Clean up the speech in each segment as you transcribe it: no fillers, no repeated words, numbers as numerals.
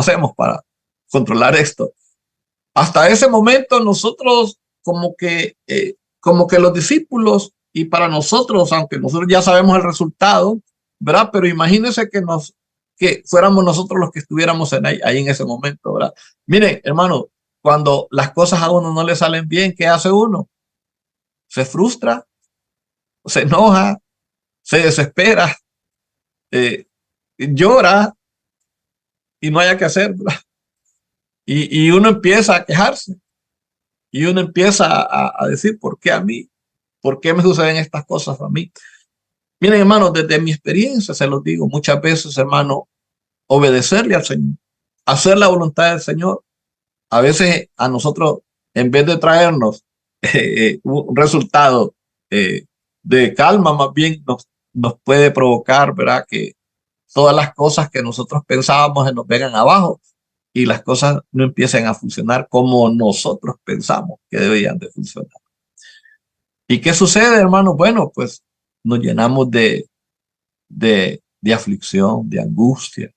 hacemos para controlar esto? Hasta ese momento nosotros como que los discípulos y para nosotros, aunque nosotros ya sabemos el resultado, ¿verdad? Pero imagínense que fuéramos nosotros los que estuviéramos ahí en ese momento, ¿verdad? Miren, hermano, cuando las cosas a uno no le salen bien, ¿qué hace uno? Se frustra, se enoja, se desespera, eh, llora y no haya que hacer, ¿verdad? Y uno empieza a quejarse y uno empieza a decir, ¿por qué a mí? ¿Por qué me suceden estas cosas a mí? Miren, hermano, desde mi experiencia se los digo muchas veces, hermano, obedecerle al Señor, hacer la voluntad del Señor. A veces a nosotros, en vez de traernos un resultado de calma, más bien nos puede provocar, ¿verdad? Que todas las cosas que nosotros pensábamos se nos vengan abajo y las cosas no empiecen a funcionar como nosotros pensamos que deberían de funcionar. ¿Y qué sucede, hermano? Bueno, pues nos llenamos de aflicción, de angustia,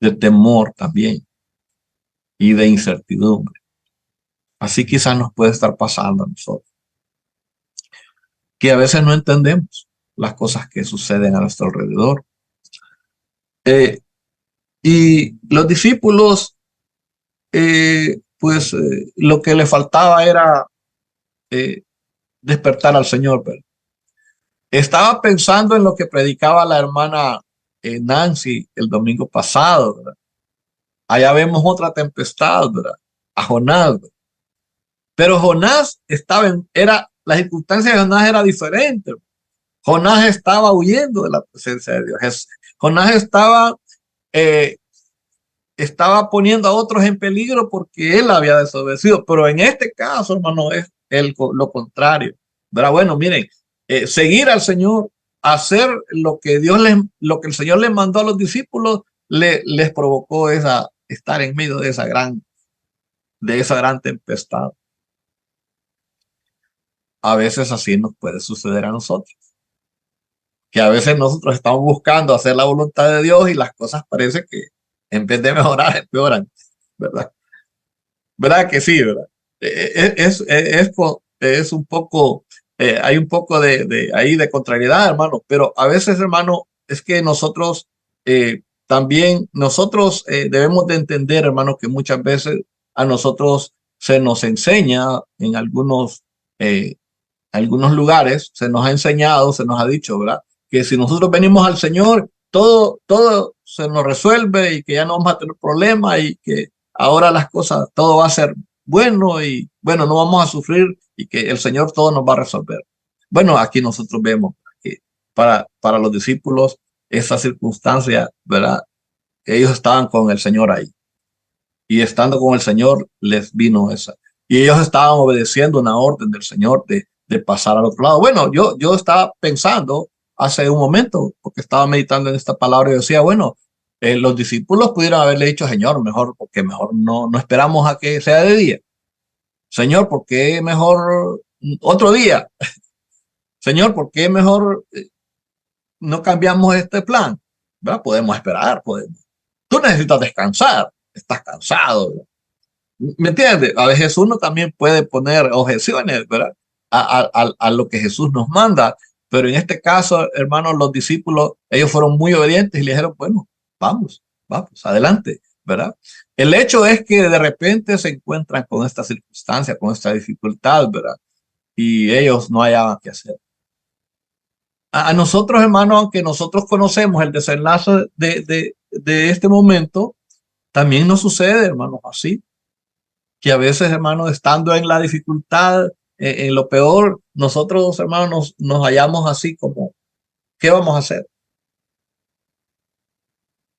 de temor también y de incertidumbre. Así quizás nos puede estar pasando a nosotros, que a veces no entendemos las cosas que suceden a nuestro alrededor. Eh, y los discípulos, lo que le faltaba era eh, despertar al Señor. ¿Verdad? Estaba pensando en lo que predicaba la hermana Nancy el domingo pasado. ¿Verdad? Allá vemos otra tempestad, ¿verdad? A Jonás. ¿Verdad? Pero Jonás la circunstancia de Jonás era diferente. Jonás estaba huyendo de la presencia de Dios. Jonás eh, estaba poniendo a otros en peligro porque él había desobedecido. Pero en este caso, hermano, es lo contrario. ¿Verdad? Bueno, miren, seguir al Señor, hacer lo que el Señor les mandó a los discípulos, les provocó estar en medio de esa gran tempestad. A veces así nos puede suceder a nosotros, que a veces nosotros estamos buscando hacer la voluntad de Dios y las cosas parece que en vez de mejorar, empeoran, ¿verdad? ¿Verdad que sí, verdad? Es un poco, hay un poco ahí de contrariedad, hermano, pero a veces, hermano, es que nosotros debemos de entender, hermano, que muchas veces a nosotros se nos enseña en algunos lugares se nos ha enseñado, se nos ha dicho, ¿verdad? Que si nosotros venimos al Señor, todo se nos resuelve y que ya no vamos a tener problemas y que ahora las cosas, todo va a ser bueno y bueno, no vamos a sufrir y que el Señor todo nos va a resolver. Bueno, aquí nosotros vemos que para los discípulos esa circunstancia, ¿verdad? Ellos estaban con el Señor ahí y estando con el Señor les vino esa. Y ellos estaban obedeciendo una orden del Señor de pasar al otro lado. Bueno, yo estaba pensando hace un momento, porque estaba meditando en esta palabra y decía, bueno, los discípulos pudieron haberle dicho, Señor, mejor, porque mejor no esperamos a que sea de día. Señor, ¿por qué mejor otro día? Señor, ¿por qué mejor no cambiamos este plan? ¿Verdad? Podemos esperar, podemos. Tú necesitas descansar, estás cansado. ¿Me entiendes? A veces uno también puede poner objeciones, ¿verdad? A lo que Jesús nos manda, pero en este caso, hermanos, los discípulos, ellos fueron muy obedientes y le dijeron, bueno, vamos, adelante, ¿verdad? El hecho es que de repente se encuentran con esta circunstancia, con esta dificultad, ¿verdad? Y ellos no hallaban qué hacer. A nosotros, hermanos, aunque nosotros conocemos el desenlace de este momento, también nos sucede, hermanos, así que a veces, hermanos, estando en la dificultad, en lo peor, nosotros, hermanos, nos hallamos así como, ¿qué vamos a hacer?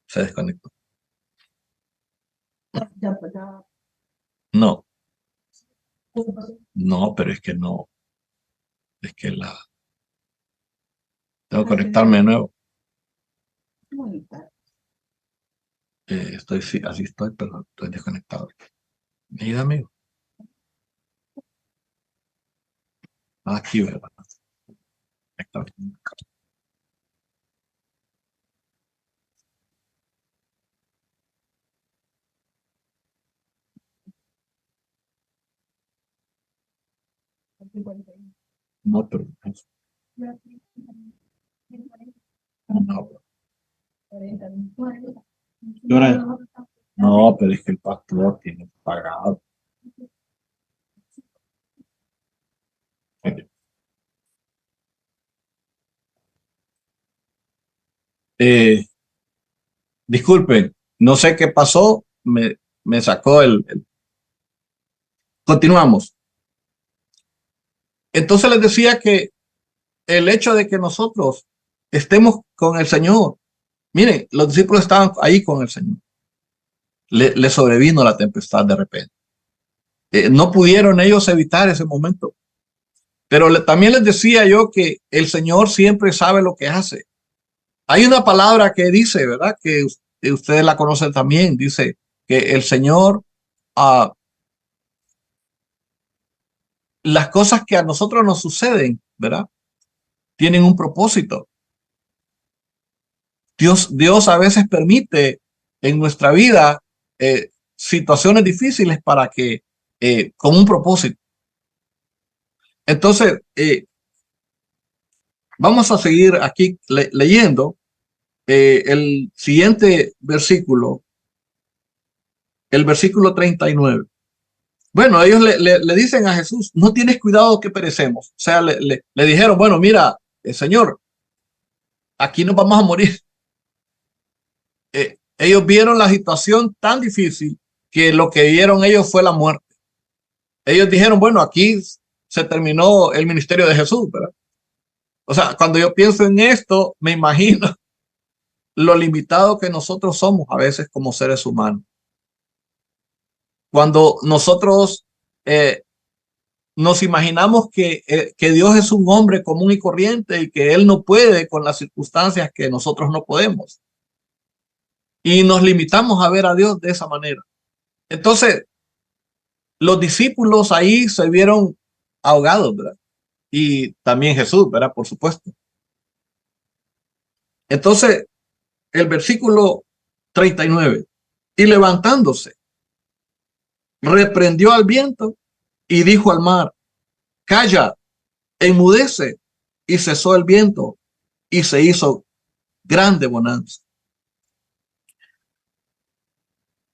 Se desconectó. No, no, pero es que no, es que tengo que conectarme de nuevo. Sí, así estoy, pero estoy desconectado. Mira, amigo, aquí, ¿verdad? Conectado. No, pero no, no, pero es que el pastor tiene pagado. Eh, Disculpen, no sé qué pasó, me sacó Continuamos. Entonces les decía que el hecho de que nosotros estemos con el Señor, miren, los discípulos estaban ahí con el Señor. Le sobrevino la tempestad de repente. No pudieron ellos evitar ese momento. Pero también les decía yo que el Señor siempre sabe lo que hace. Hay una palabra que dice, ¿verdad? Que ustedes la conocen también. Dice que el Señor, uh, las cosas que a nosotros nos suceden, ¿verdad? Tienen un propósito. Dios a veces permite en nuestra vida situaciones difíciles para que, con un propósito. Entonces, vamos a seguir aquí leyendo el siguiente versículo, el versículo 39. Bueno, ellos le dicen a Jesús, no tienes cuidado que perecemos. O sea, le dijeron, bueno, mira, Señor, aquí nos vamos a morir. Ellos vieron la situación tan difícil que lo que vieron ellos fue la muerte. Ellos dijeron, bueno, aquí se terminó el ministerio de Jesús, ¿verdad? O sea, cuando yo pienso en esto, me imagino lo limitado que nosotros somos a veces como seres humanos. Cuando nosotros nos imaginamos que Dios es un hombre común y corriente y que Él no puede con las circunstancias que nosotros no podemos. Y nos limitamos a ver a Dios de esa manera. Entonces, los discípulos ahí se vieron ahogados, ¿verdad? Y también Jesús, ¿verdad? Por supuesto. Entonces, el versículo 39, y levantándose, reprendió al viento y dijo al mar, calla, enmudece, y cesó el viento y se hizo grande bonanza.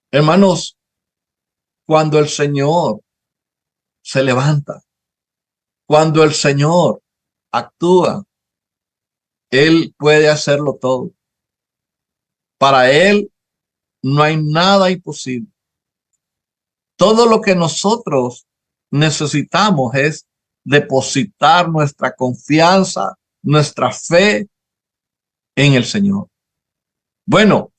Hermanos, cuando el Señor se levanta, cuando el Señor actúa, Él puede hacerlo todo. Para Él no hay nada imposible. Todo lo que nosotros necesitamos es depositar nuestra confianza, nuestra fe en el Señor. Bueno,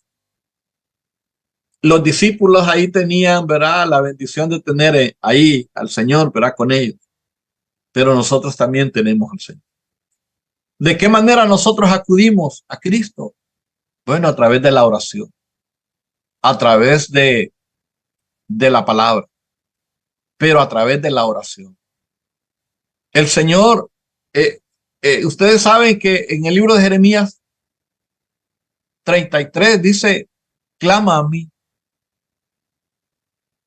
los discípulos ahí tenían, ¿verdad?, la bendición de tener ahí al Señor, ¿verdad?, con ellos. Pero nosotros también tenemos al Señor. ¿De qué manera nosotros acudimos a Cristo? Bueno, a través de la oración, a través de la palabra, pero a través de la oración. El Señor, ustedes saben que en el libro de Jeremías 33 dice, clama a mí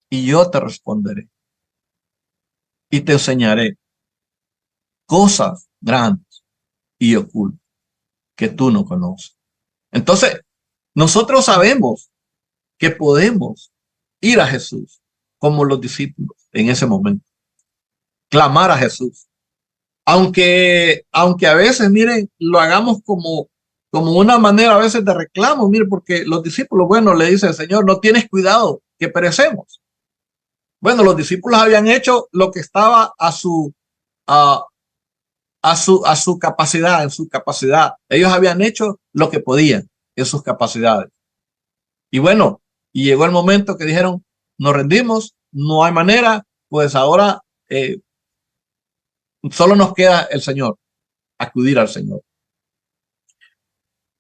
y yo te responderé y te enseñaré cosas grandes y ocultas que tú no conoces. Entonces, nosotros sabemos que podemos ir a Jesús como los discípulos en ese momento, clamar a Jesús. Aunque a veces, miren, lo hagamos como una manera a veces de reclamo, miren, porque los discípulos, bueno, le dice el Señor, no tienes cuidado que perecemos. Bueno, los discípulos habían hecho lo que estaba a su capacidad, en su capacidad. Ellos habían hecho lo que podían en sus capacidades. Y bueno, y llegó el momento que dijeron, nos rendimos, no hay manera, pues ahora solo nos queda el Señor, acudir al Señor.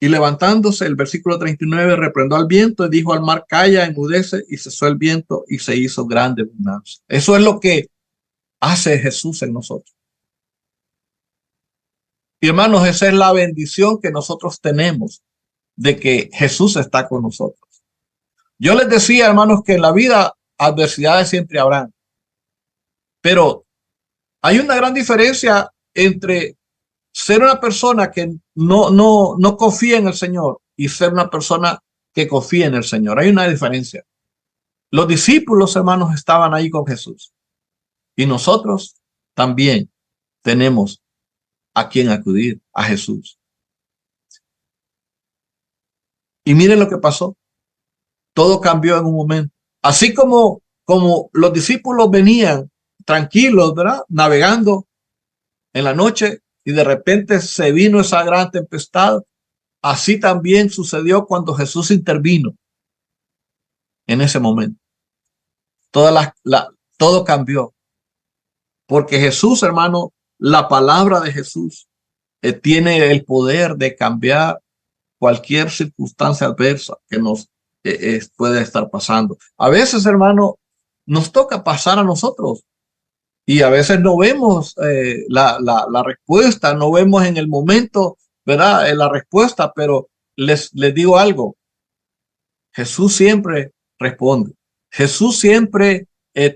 Y levantándose, el versículo 39, reprendió al viento y dijo al mar, calla, enmudece, y cesó el viento y se hizo grande bonanza. Eso es lo que hace Jesús en nosotros. Y hermanos, esa es la bendición que nosotros tenemos de que Jesús está con nosotros. Yo les decía, hermanos, que en la vida adversidades siempre habrán, pero Hay una gran diferencia entre ser una persona que no confía en el Señor y ser una persona que confía en el Señor. Hay una diferencia. Los discípulos, hermanos, estaban ahí con Jesús y nosotros también tenemos a quien acudir, a Jesús. Y miren lo que pasó. Todo cambió en un momento. Así como los discípulos venían tranquilos, ¿verdad? Navegando en la noche y de repente se vino esa gran tempestad. Así también sucedió cuando Jesús intervino en ese momento. Todo cambió. Porque Jesús, hermano, la palabra de Jesús tiene el poder de cambiar cualquier circunstancia adversa que nos puede estar pasando. A veces, hermano, nos toca pasar a nosotros y a veces no vemos la respuesta, no vemos en el momento, ¿verdad? La respuesta, pero les digo algo, Jesús siempre responde. Jesús siempre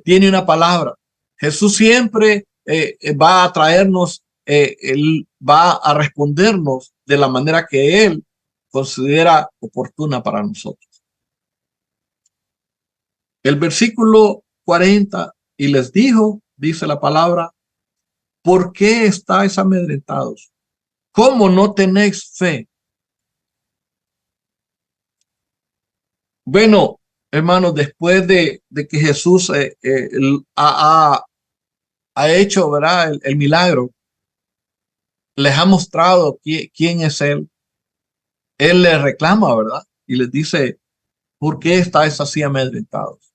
tiene una palabra. Jesús siempre va a traernos, él va a respondernos de la manera que Él considera oportuna para nosotros. El versículo 40, y les dijo, dice la palabra, ¿por qué estáis amedrentados? ¿Cómo no tenéis fe? Bueno, hermanos, después de que Jesús ha hecho, ¿verdad? El milagro, les ha mostrado quién es Él. Él les reclama, ¿verdad? Y les dice, ¿por qué estáis así amedrentados?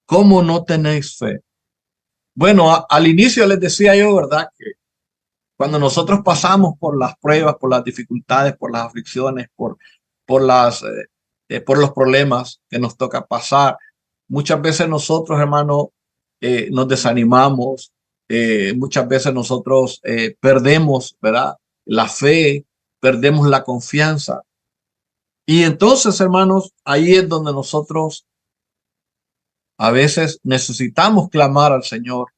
¿Cómo no tenéis fe? Bueno, al inicio les decía yo, ¿verdad? Que cuando nosotros pasamos por las pruebas, por las dificultades, por las aflicciones, por los problemas que nos toca pasar, muchas veces nosotros, hermano, nos desanimamos, muchas veces nosotros perdemos, ¿verdad? La fe, perdemos la confianza. Y entonces, hermanos, ahí es donde nosotros a veces necesitamos clamar al Señor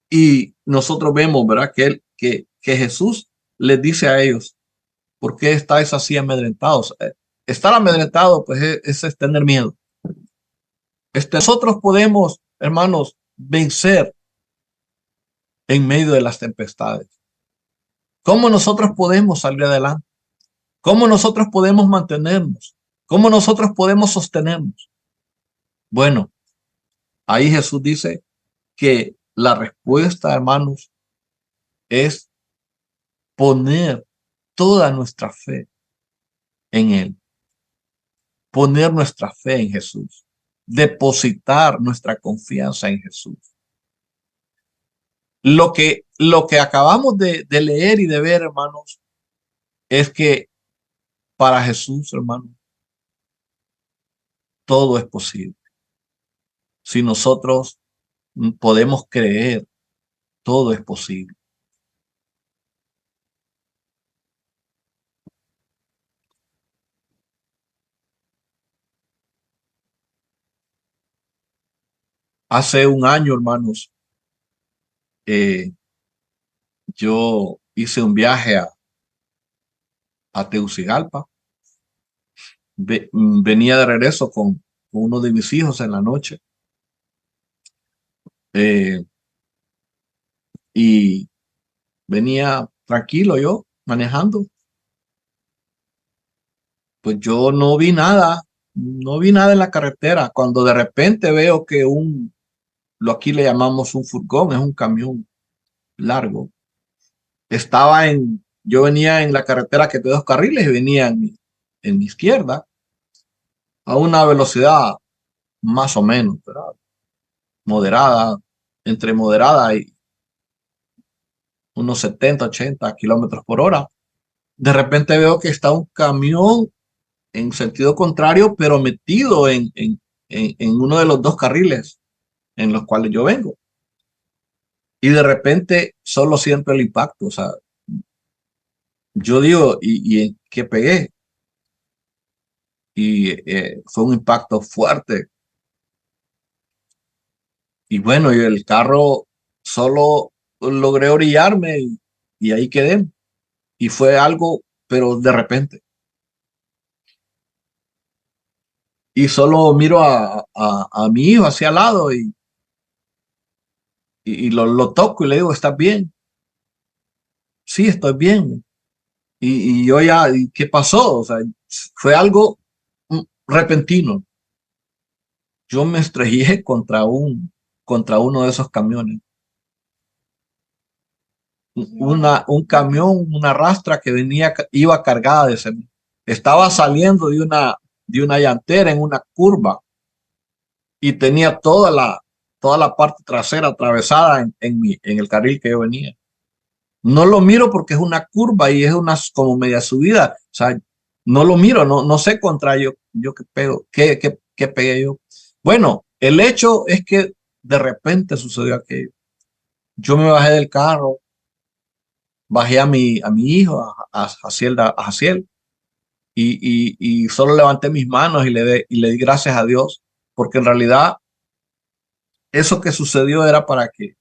y nosotros vemos, ¿verdad? Que Jesús les dice a ellos, ¿por qué estáis así amedrentados? Estar amedrentado, pues es tener miedo. Nosotros podemos, hermanos, vencer en medio de las tempestades. ¿Cómo nosotros podemos salir adelante? ¿Cómo nosotros podemos mantenernos? ¿Cómo nosotros podemos sostenernos? Bueno, ahí Jesús dice que la respuesta, hermanos, es poner toda nuestra fe en Él, poner nuestra fe en Jesús, depositar nuestra confianza en Jesús. Lo que acabamos de leer y de ver, hermanos, es que para Jesús, hermanos, todo es posible. Si nosotros podemos creer, todo es posible. Hace un año, hermanos, eh, yo hice un viaje a Tegucigalpa. Venía de regreso con uno de mis hijos en la noche. Eh, y venía tranquilo yo manejando. Pues yo no vi nada, no vi nada en la carretera. Cuando de repente veo que lo aquí le llamamos un furgón, es un camión largo. Yo venía en la carretera que tiene dos carriles y venía en mi izquierda a una velocidad más o menos, ¿verdad? Moderada, entre moderada y unos 70, 80 kilómetros por hora. De repente veo que está un camión en sentido contrario, pero metido en uno de los dos carriles en los cuales yo vengo. Y de repente solo siento el impacto. O sea, yo digo, ¿y en qué pegué? Y fue un impacto fuerte. Y bueno, y el carro solo logré orillarme y ahí quedé. Y fue algo, pero de repente. Y solo miro a mi hijo hacia al lado y lo toco y le digo, ¿estás bien? Sí, estoy bien. Y yo ya, ¿y qué pasó? O sea, fue algo repentino. Yo me estrellé contra uno de esos camiones. Un camión, una rastra que iba cargada de cemento. Estaba saliendo de una llantera en una curva y tenía toda la parte trasera atravesada en el carril que yo venía. No lo miro porque es una curva y es una como media subida. O sea, no lo miro, no sé contra yo qué pego, qué pegué yo. Bueno, el hecho es que de repente sucedió aquello. Yo me bajé del carro, bajé a mi hijo, a Jaciel, y solo levanté mis manos y le di gracias a Dios, porque en realidad eso que sucedió era para que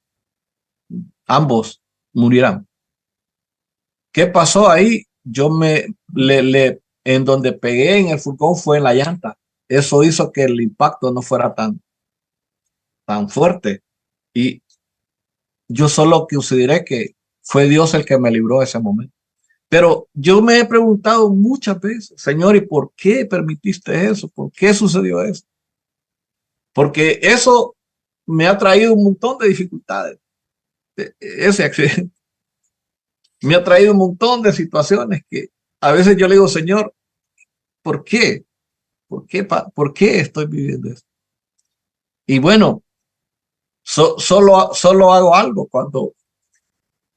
ambos murieran. ¿Qué pasó ahí? En donde pegué en el furgón fue en la llanta. Eso hizo que el impacto no fuera tan fuerte. Y yo solo consideré que fue Dios el que me libró de ese momento. Pero yo me he preguntado muchas veces, Señor, ¿y por qué permitiste eso? ¿Por qué sucedió eso? Porque eso me ha traído un montón de dificultades. Ese accidente me ha traído un montón de situaciones que a veces yo le digo, Señor, ¿por qué? ¿Por qué estoy viviendo esto? Y bueno, solo hago algo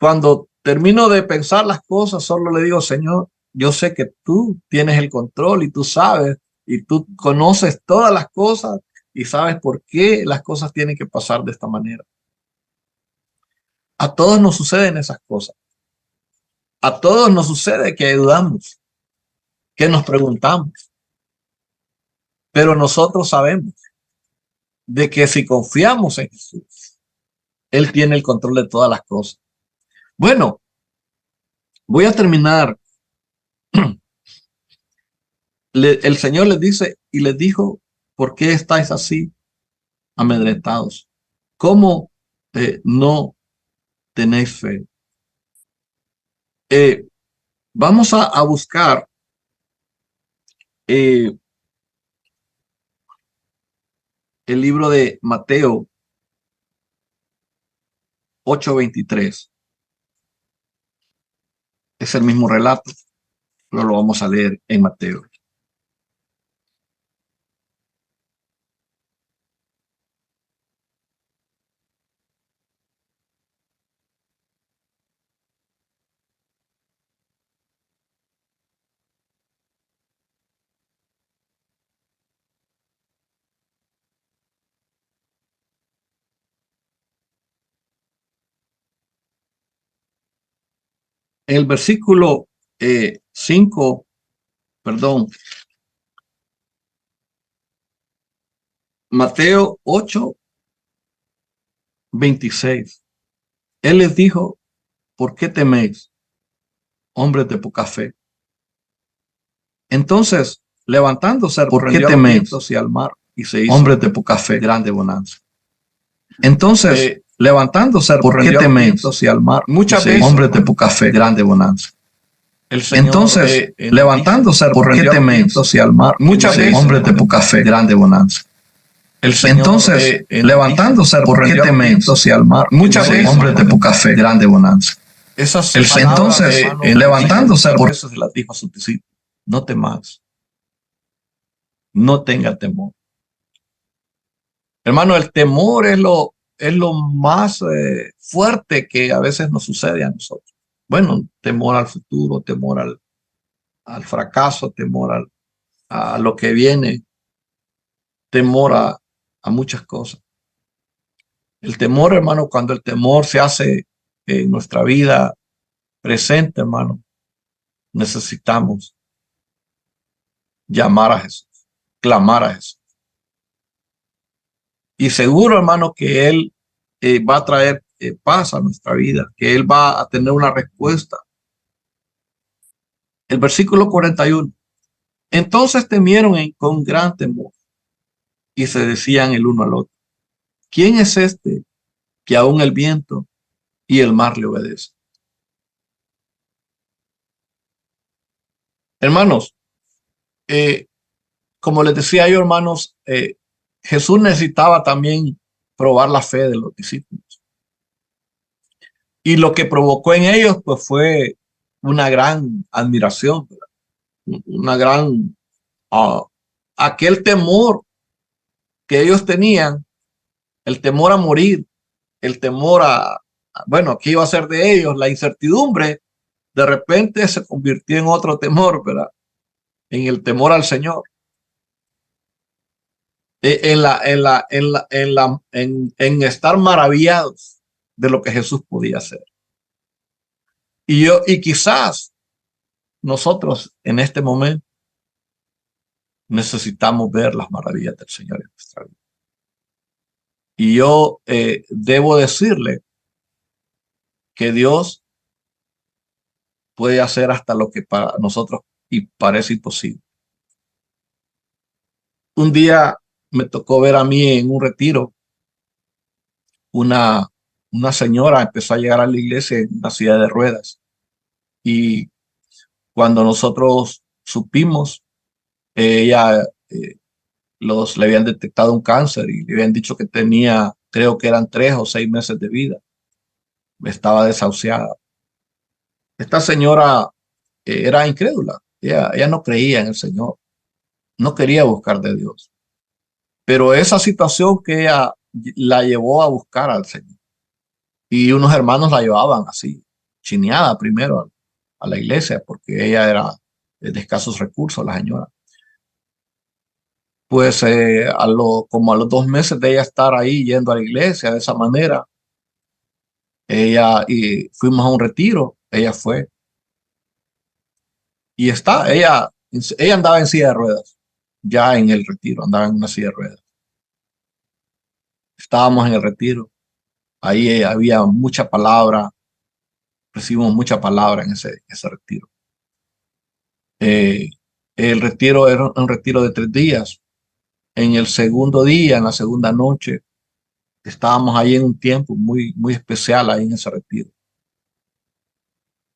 cuando termino de pensar las cosas, solo le digo, Señor, yo sé que tú tienes el control y tú sabes y tú conoces todas las cosas y sabes por qué las cosas tienen que pasar de esta manera. A todos nos suceden esas cosas. A todos nos sucede que dudamos, que nos preguntamos, pero nosotros sabemos de que si confiamos en Jesús, Él tiene el control de todas las cosas. Bueno, voy a terminar. El Señor les dice y les dijo, ¿por qué estáis así amedrentados? ¿Cómo no tenéis fe? Eh, Vamos a buscar eh, el libro de Mateo 8:23. Es el mismo relato, pero lo vamos a leer en Mateo. En el versículo 5, perdón, Mateo 8:26. Él les dijo, ¿por qué teméis, hombres de poca fe? Entonces, levantándose, ¿por qué teméis? Y al mar, y se hizo hombres de poca fe, grande bonanza. Entonces, levantándose, ¿por qué teméis? Y al mar, muchas veces, hombres de poca fe, grande bonanza. Entonces, levantándose, ¿por qué teméis? Y al mar, muchas veces, hombres de poca fe, grande bonanza. Entonces, levantándose, ¿por qué teméis? Y al mar, muchas veces, hombres de poca fe, grande bonanza. Entonces, levantándose, por eso se las dijo a sus discípulos, no temas, no tenga temor. Hermano, el temor es lo más fuerte que a veces nos sucede a nosotros. Bueno, temor al futuro, temor al fracaso, temor a lo que viene, temor a muchas cosas. El temor, hermano, cuando el temor se hace en nuestra vida presente, hermano, necesitamos llamar a Jesús, clamar a Jesús. Y seguro, hermano, que Él va a traer paz a nuestra vida, que Él va a tener una respuesta. El versículo 41. Entonces temieron con gran temor y se decían el uno al otro, ¿quién es este que aún el viento y el mar le obedecen? Hermanos, eh, como les decía yo, hermanos, Jesús necesitaba también probar la fe de los discípulos. Y lo que provocó en ellos, pues fue una gran admiración, ¿verdad? Una gran, uh, aquel temor que ellos tenían, el temor a morir, el temor bueno, ¿qué iba a ser de ellos? La incertidumbre, de repente se convirtió en otro temor, ¿verdad? En el temor al Señor. En estar maravillados de lo que Jesús podía hacer. Y quizás nosotros en este momento necesitamos ver las maravillas del Señor en nuestra vida. Y yo debo decirle que Dios puede hacer hasta lo que para nosotros y parece imposible. Un día me tocó ver a mí en un retiro, una, una señora empezó a llegar a la iglesia en una silla de ruedas. Y cuando nosotros supimos, ella le habían detectado un cáncer y le habían dicho que tenía, creo que eran 3 o 6 meses de vida. Estaba desahuciada. Esta señora era incrédula. Ella no creía en el Señor. No quería buscar de Dios. Pero esa situación que ella la llevó a buscar al Señor. Y unos hermanos la llevaban así, chineada primero a la iglesia, porque ella era de escasos recursos, la señora. Pues como a los 2 meses de ella estar ahí yendo a la iglesia de esa manera, y fuimos a un retiro, ella fue. Y ella andaba en silla de ruedas, ya en el retiro, andaba en una silla de ruedas. Estábamos en el retiro, ahí había mucha palabra, recibimos mucha palabra en ese retiro. Eh, el retiro era un retiro de 3 días. En el segundo día, en la segunda noche, estábamos ahí en un tiempo muy, muy especial ahí en ese retiro.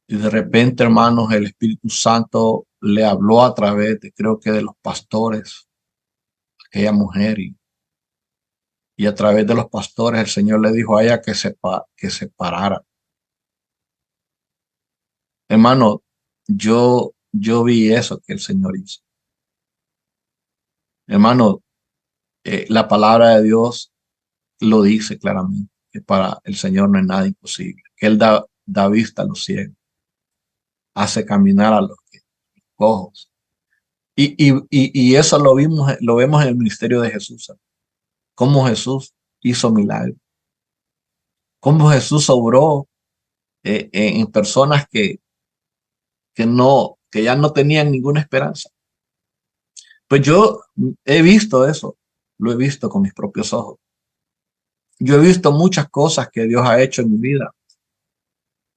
Y de repente, hermanos, el Espíritu Santo le habló a través creo que de los pastores, aquella mujer, y a través de los pastores el Señor le dijo a ella que se parara. Hermano, yo vi eso que el Señor hizo. Hermano, la palabra de Dios lo dice claramente, que para el Señor no es nada imposible, que Él da vista a los ciegos, hace caminar a los cojos. Y eso lo vemos en el ministerio de Jesús, ¿sabes? Cómo Jesús hizo milagros, cómo Jesús obró en personas que ya no tenían ninguna esperanza. Pues yo he visto eso, lo he visto con mis propios ojos. Yo he visto muchas cosas que Dios ha hecho en mi vida.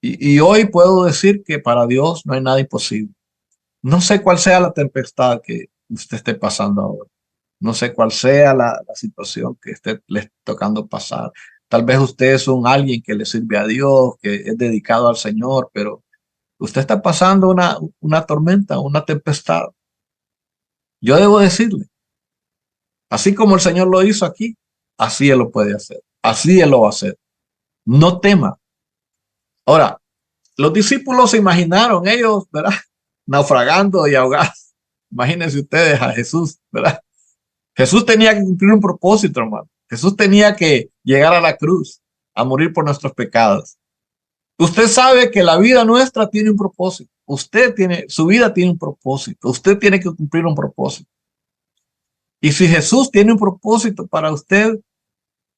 Y hoy puedo decir que para Dios no hay nada imposible. No sé cuál sea la tempestad que usted esté pasando ahora. No sé cuál sea la situación que le esté tocando pasar. Tal vez usted es alguien que le sirve a Dios, que es dedicado al Señor, pero usted está pasando una tormenta, una tempestad. Yo debo decirle, así como el Señor lo hizo aquí, así Él lo puede hacer. Así Él lo va a hacer. No tema. Ahora, los discípulos se imaginaron ellos, ¿verdad? Naufragando y ahogados. Imagínense ustedes a Jesús, ¿verdad? Jesús tenía que cumplir un propósito, hermano. Jesús tenía que llegar a la cruz, a morir por nuestros pecados. Usted sabe que la vida nuestra tiene un propósito. Su vida tiene un propósito. Usted tiene que cumplir un propósito. Y si Jesús tiene un propósito para usted,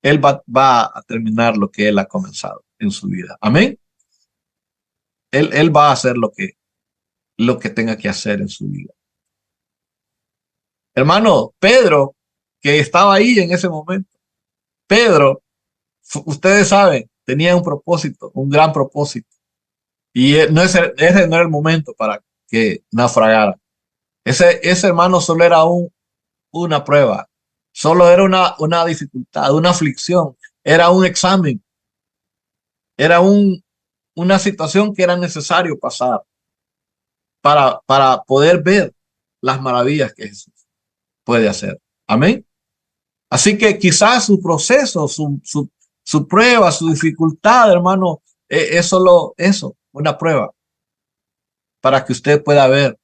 Él va a terminar lo que Él ha comenzado en su vida. Amén. Él va a hacer lo que tenga que hacer en su vida. Hermano, Pedro, que estaba ahí en ese momento, Pedro Ustedes saben, tenía un propósito, un gran propósito. Y ese no era el momento para que naufragara. Ese hermano solo era una prueba, solo era una dificultad, una aflicción, era un examen, era una situación que era necesario pasar para poder ver las maravillas que Jesús puede hacer. Amén. Así que quizás su proceso, su prueba, su dificultad, hermano, es solo eso, una prueba, para que usted pueda ver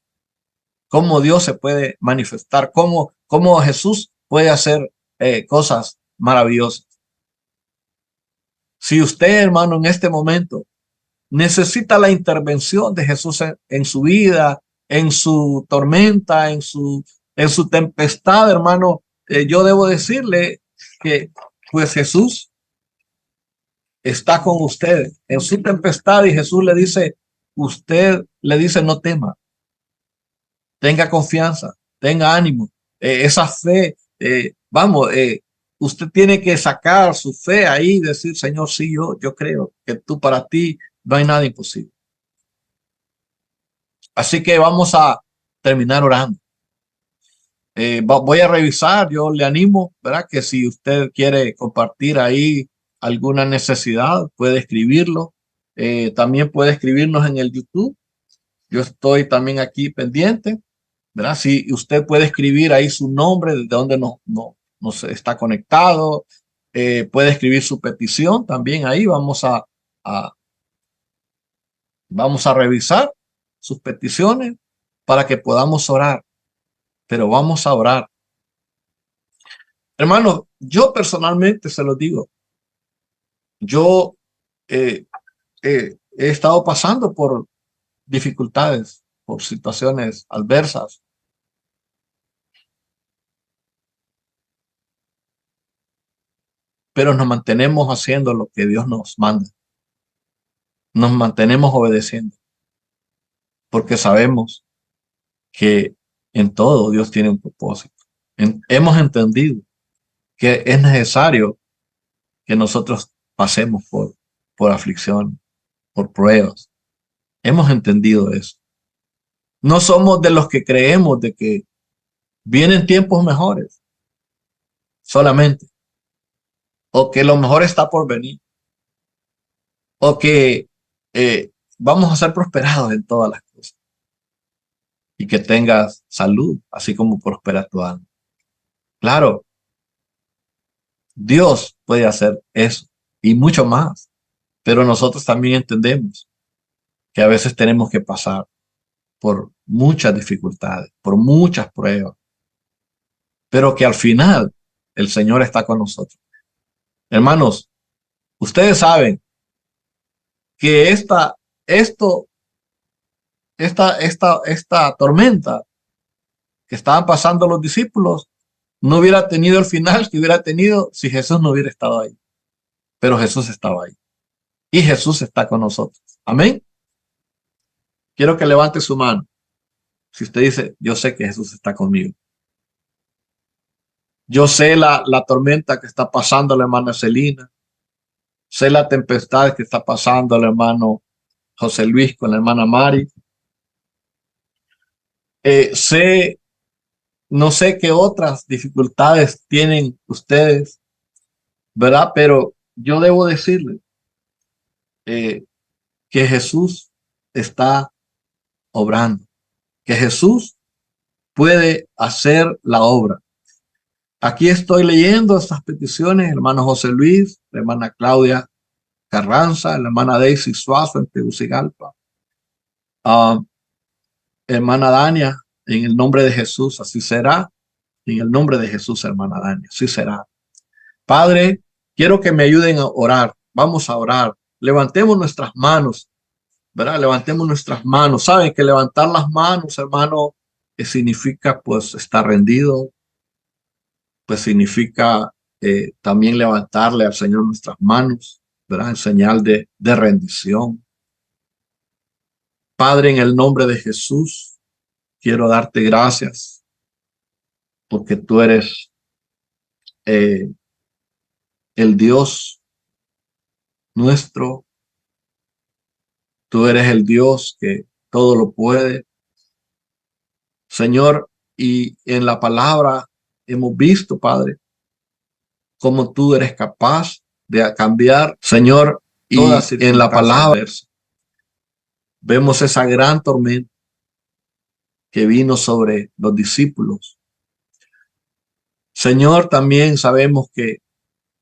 cómo Dios se puede manifestar, cómo Jesús puede hacer cosas maravillosas. Si usted, hermano, en este momento necesita la intervención de Jesús en su vida, en su tormenta, en su tempestad, hermano, yo debo decirle que pues Jesús está con usted en su tempestad y Jesús usted le dice, no tema, tenga confianza, tenga ánimo, esa fe, vamos, usted tiene que sacar su fe ahí y decir, Señor, sí, yo creo que para ti no hay nada imposible. Así que vamos a terminar orando. Voy a revisar, yo le animo, ¿verdad? Que si usted quiere compartir ahí alguna necesidad, puede escribirlo. También puede escribirnos en el YouTube. Yo estoy también aquí pendiente, ¿verdad? Si usted puede escribir ahí su nombre, desde donde nos está conectado, puede escribir su petición también ahí. A, vamos a revisar sus peticiones para que podamos orar, pero vamos a orar. Hermano, yo personalmente se lo digo, yo eh, he estado pasando por dificultades, por situaciones adversas, pero nos mantenemos haciendo lo que Dios nos manda. Nos mantenemos obedeciendo, porque sabemos que en todo Dios tiene un propósito. Hemos entendido que es necesario que nosotros pasemos por aflicción, por pruebas. Hemos entendido eso. No somos de los que creemos de que vienen tiempos mejores solamente, o que lo mejor está por venir, o que vamos a ser prosperados en todas las cosas y que tengas salud, así como prospera tu alma. Claro, Dios puede hacer eso y mucho más, pero nosotros también entendemos que a veces tenemos que pasar por muchas dificultades, por muchas pruebas, pero que al final el Señor está con nosotros. Hermanos, ustedes saben que esto, esta tormenta que estaban pasando los discípulos no hubiera tenido el final que hubiera tenido si Jesús no hubiera estado ahí. Pero Jesús estaba ahí y Jesús está con nosotros. Amén. Quiero que levante su mano. Si usted dice, yo sé que Jesús está conmigo. Yo sé la tormenta que está pasando la hermana Celina. Sé la tempestad que está pasando el hermano José Luis con la hermana Mari. No sé qué otras dificultades tienen ustedes, ¿verdad? Pero yo debo decirle eh, que Jesús está obrando, que Jesús puede hacer la obra. Aquí estoy leyendo estas peticiones, hermano José Luis, la hermana Claudia Carranza, la hermana Daisy Suazo en Tegucigalpa, hermana Dania, en el nombre de Jesús, así será. En el nombre de Jesús, hermana Dania, así será. Padre, quiero que me ayuden a orar. Vamos a orar. Levantemos nuestras manos, ¿verdad? Levantemos nuestras manos. Saben que levantar las manos, hermano, significa pues estar rendido, pues significa también levantarle al Señor nuestras manos, ¿verdad? En señal de rendición. Padre, en el nombre de Jesús, quiero darte gracias porque tú eres el Dios nuestro. Tú eres el Dios que todo lo puede, Señor, y en la palabra hemos visto, Padre, cómo tú eres capaz de cambiar, Señor, y en la palabra vemos esa gran tormenta que vino sobre los discípulos. Señor, también sabemos que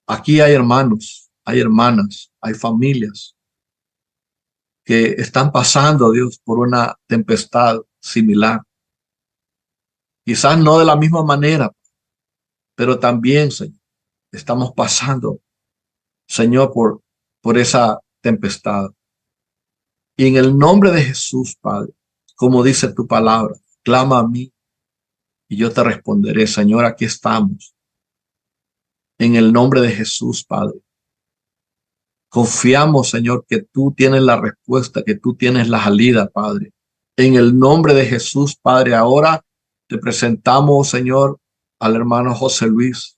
aquí hay hermanos, hay hermanas, hay familias que están pasando, Dios, por una tempestad similar. Quizás no de la misma manera, pero también, Señor, estamos pasando, Señor, por esa tempestad. Y en el nombre de Jesús, Padre, como dice tu palabra, clama a mí y yo te responderé. Señor, aquí estamos. En el nombre de Jesús, Padre. Confiamos, Señor, que tú tienes la respuesta, que tú tienes la salida, Padre. En el nombre de Jesús, Padre, ahora te presentamos, Señor, al hermano José Luis.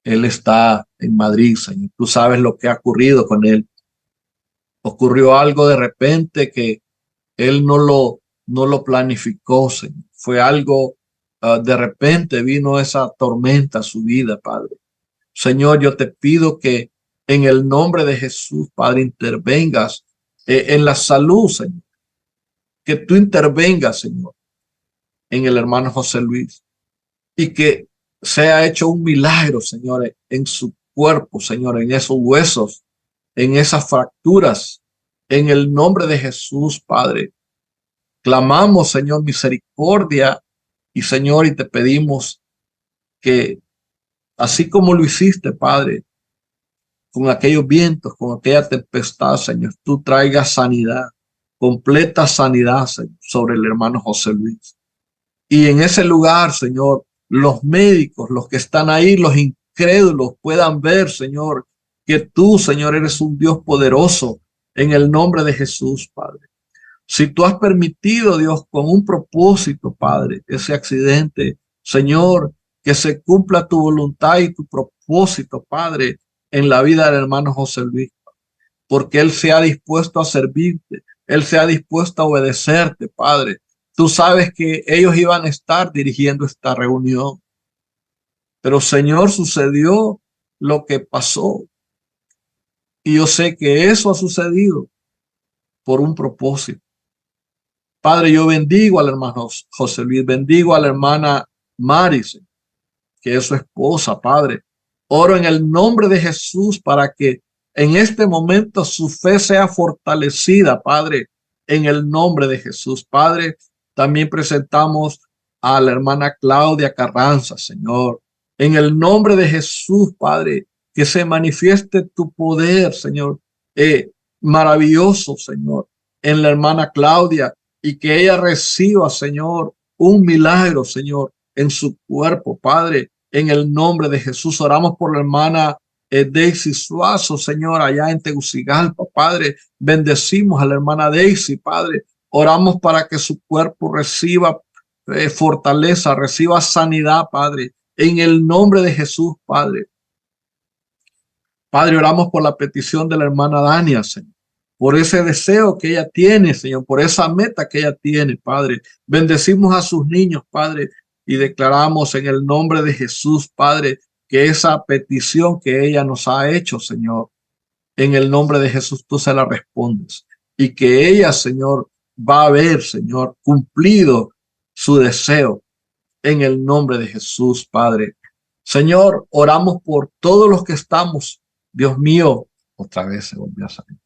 Él está en Madrid, Señor. Tú sabes lo que ha ocurrido con él. Ocurrió algo de repente que él no lo planificó, Señor. Fue algo, de repente vino esa tormenta a su vida, Padre. Señor, yo te pido que en el nombre de Jesús, Padre, intervengas en la salud, Señor. Que tú intervengas, Señor, en el hermano José Luis y que sea hecho un milagro, Señor, en su cuerpo, Señor, en esos huesos, en esas fracturas, en el nombre de Jesús, Padre. Clamamos, Señor, misericordia y, Señor, y te pedimos que así como lo hiciste, Padre, con aquellos vientos, con aquella tempestad, Señor, tú traigas sanidad, completa sanidad, Señor, sobre el hermano José Luis. Y en ese lugar, Señor, los médicos, los que están ahí, los incrédulos puedan ver, Señor, que tú, Señor, eres un Dios poderoso en el nombre de Jesús, Padre. Si tú has permitido, Dios, con un propósito, Padre, ese accidente, Señor, que se cumpla tu voluntad y tu propósito, Padre, en la vida del hermano José Luis, porque él se ha dispuesto a servirte, él se ha dispuesto a obedecerte, Padre. Tú sabes que ellos iban a estar dirigiendo esta reunión, pero Señor, sucedió lo que pasó. Y yo sé que eso ha sucedido por un propósito. Padre, yo bendigo al hermano José Luis, bendigo a la hermana Maris, que es su esposa, Padre. Oro en el nombre de Jesús para que en este momento su fe sea fortalecida, Padre, en el nombre de Jesús. Padre, también presentamos a la hermana Claudia Carranza, Señor. En el nombre de Jesús, Padre, que se manifieste tu poder, Señor, maravilloso, Señor, en la hermana Claudia y que ella reciba, Señor, un milagro, Señor, en su cuerpo, Padre. En el nombre de Jesús oramos por la hermana Daisy Suazo, Señor, allá en Tegucigalpa, Padre. Bendecimos a la hermana Daisy, Padre. Oramos para que su cuerpo reciba fortaleza, reciba sanidad, Padre. En el nombre de Jesús, Padre. Padre, oramos por la petición de la hermana Dania, Señor. Por ese deseo que ella tiene, Señor, por esa meta que ella tiene, Padre. Bendecimos a sus niños, Padre, y declaramos en el nombre de Jesús, Padre, que esa petición que ella nos ha hecho, Señor, en el nombre de Jesús tú se la respondes y que ella, Señor, va a ver, Señor, cumplido su deseo en el nombre de Jesús, Padre. Señor, oramos por todos los que estamos. Dios mío, otra vez se volvió a salir.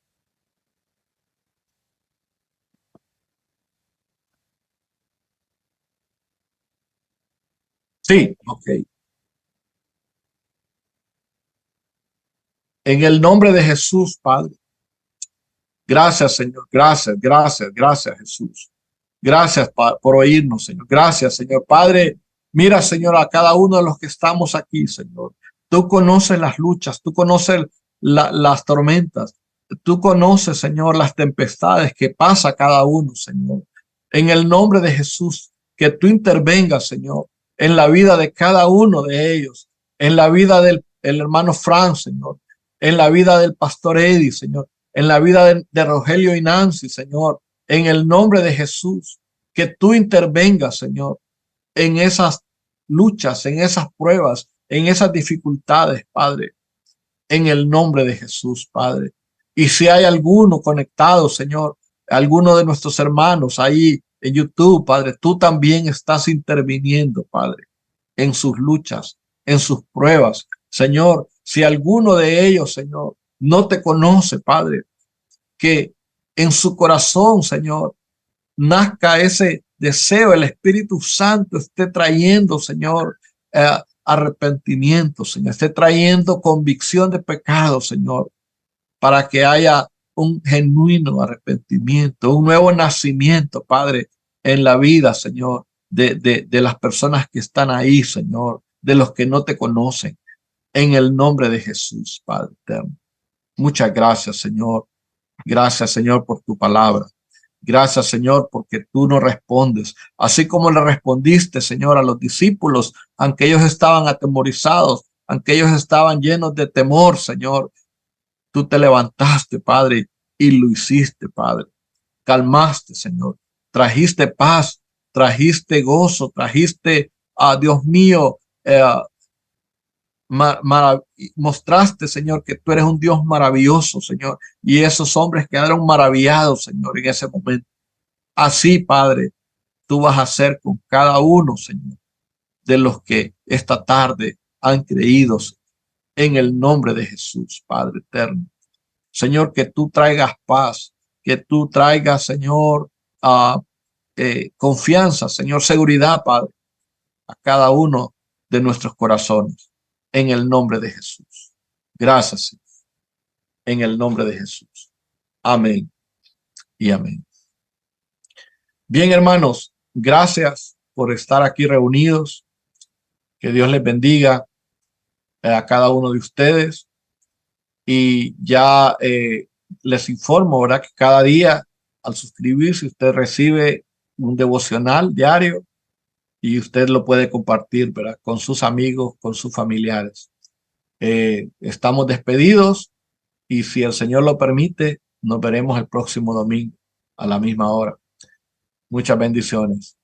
Sí, ok. En el nombre de Jesús, Padre. Gracias, Señor. Gracias, gracias, gracias, Jesús. Gracias por oírnos, Señor. Gracias, Señor. Padre, mira, Señor, a cada uno de los que estamos aquí, Señor. Tú conoces las luchas, tú conoces las tormentas, tú conoces, Señor, las tempestades que pasa cada uno, Señor. En el nombre de Jesús, que tú intervengas, Señor, en la vida de cada uno de ellos, en la vida del el hermano Fran, Señor, en la vida del pastor Eddie, Señor, en la vida de Rogelio y Nancy, Señor, en el nombre de Jesús, que tú intervengas, Señor, en esas luchas, en esas pruebas, en esas dificultades, Padre, en el nombre de Jesús, Padre. Y si hay alguno conectado, Señor, alguno de nuestros hermanos ahí en YouTube, Padre, tú también estás interviniendo, Padre, en sus luchas, en sus pruebas. Señor, si alguno de ellos, Señor, no te conoce, Padre, que en su corazón, Señor, nazca ese deseo, el Espíritu Santo esté trayendo, Señor, arrepentimiento, Señor, esté trayendo convicción de pecado, Señor, para que haya un genuino arrepentimiento, un nuevo nacimiento, Padre, en la vida, Señor, de las personas que están ahí, Señor, de los que no te conocen, en el nombre de Jesús, Padre eterno. Muchas gracias, Señor. Gracias, Señor, por tu palabra. Gracias, Señor, porque tú nos respondes, así como le respondiste, Señor, a los discípulos, aunque ellos estaban atemorizados, aunque ellos estaban llenos de temor, Señor. Tú te levantaste, Padre, y lo hiciste, Padre. Calmaste, Señor. Trajiste paz, trajiste gozo, trajiste, Dios mío, mostraste, Señor, que tú eres un Dios maravilloso, Señor. Y esos hombres quedaron maravillados, Señor, en ese momento. Así, Padre, tú vas a hacer con cada uno, Señor, de los que esta tarde han creído en el nombre de Jesús, Padre eterno. Señor, que tú traigas paz, que tú traigas, Señor, confianza, Señor, seguridad, Padre, a cada uno de nuestros corazones, en el nombre de Jesús. Gracias, Señor, en el nombre de Jesús. Amén y amén. Bien, hermanos, gracias por estar aquí reunidos. Que Dios les bendiga a cada uno de ustedes. Y ya les informo, ¿verdad? Que cada día al suscribirse usted recibe un devocional diario y usted lo puede compartir, ¿verdad? Con sus amigos, con sus familiares. Estamos despedidos y si el Señor lo permite, nos veremos el próximo domingo a la misma hora. Muchas bendiciones.